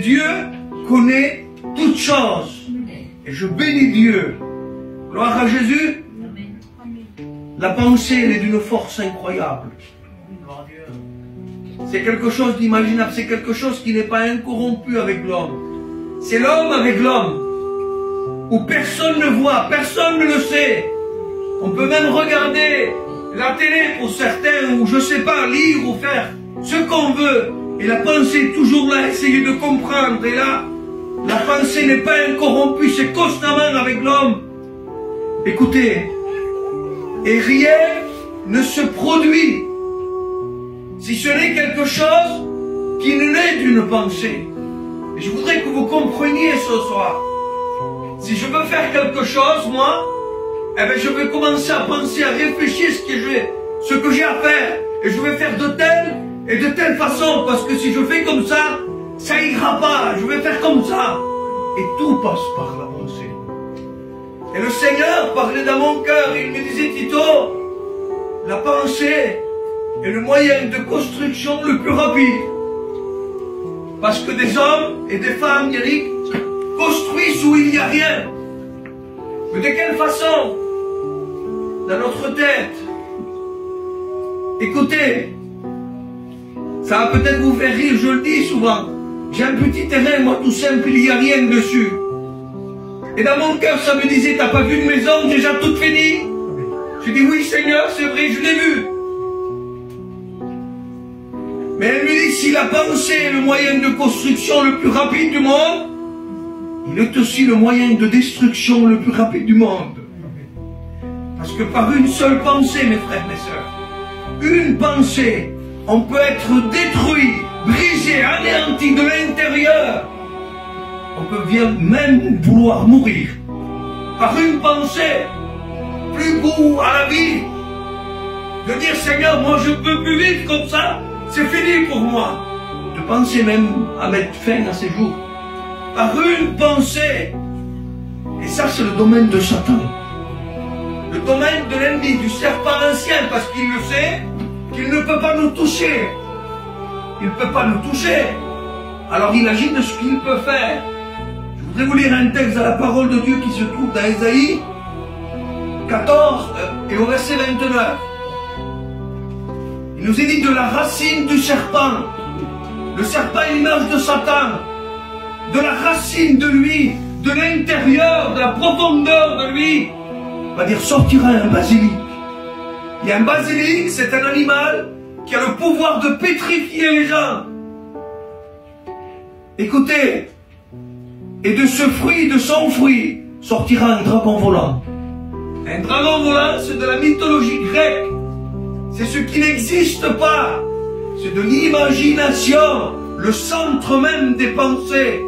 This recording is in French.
Dieu connaît toutes choses. Et je bénis Dieu. Gloire à Jésus. La pensée, elle est d'une force incroyable. C'est quelque chose d'imaginable. C'est quelque chose qui n'est pas incorrompu avec l'homme. C'est l'homme avec l'homme. Où personne ne voit, personne ne le sait. On peut même regarder la télé pour certains, ou je sais pas, lire ou faire ce qu'on veut. Et la pensée est toujours là, essayer de comprendre. Et là, la pensée n'est pas incorrompue, c'est constamment avec l'homme. Écoutez, et rien ne se produit si ce n'est quelque chose qui ne naît d'une pensée. Et je voudrais que vous compreniez ce soir. Si je veux faire quelque chose, moi, eh bien, je vais commencer à penser, à réfléchir ce que j'ai à faire. Et je vais faire de telle et de telle façon. Parce que si je fais comme ça ira pas. Je vais faire comme ça. Et tout passe par la pensée. Et le Seigneur parlait dans mon cœur. Il me disait, Tito, la pensée est le moyen de construction le plus rapide. Parce que des hommes et des femmes, Yannick, construisent où il n'y a rien. Mais de quelle façon? Dans notre tête. Écoutez, ça va peut-être vous faire rire, je le dis souvent. J'ai un petit terrain, moi tout simple, il n'y a rien dessus. Et dans mon cœur, ça me disait, t'as pas vu une maison déjà toute finie? J'ai dit, oui Seigneur, c'est vrai, je l'ai vu. Mais elle me dit, si la pensée est le moyen de construction le plus rapide du monde, il est aussi le moyen de destruction le plus rapide du monde. Parce que par une seule pensée, mes frères, mes sœurs, une pensée, on peut être détruit, brisé, anéanti de l'intérieur. On peut bien même vouloir mourir. Par une pensée, plus goût à la vie. De dire, Seigneur, moi je ne peux plus vivre comme ça, c'est fini pour moi. De penser même à mettre fin à ces jours. Par une pensée. Et ça, c'est le domaine de Satan. Le domaine de l'ennemi, du serpent ancien, parce qu'il le sait, qu'il ne peut pas nous toucher. Il ne peut pas nous toucher. Alors il agit de ce qu'il peut faire. Je voudrais vous lire un texte de la parole de Dieu qui se trouve dans Ésaïe 14 et au verset 29. Il nous est dit de la racine du serpent. Le serpent est l'image de Satan. De la racine de lui, de l'intérieur, de la profondeur de lui, on va dire sortira un basilic. Et un basilic, c'est un animal qui a le pouvoir de pétrifier les gens. Écoutez, et de ce fruit, de son fruit, sortira un dragon volant. Un dragon volant, c'est de la mythologie grecque. C'est ce qui n'existe pas. C'est de l'imagination, le centre même des pensées.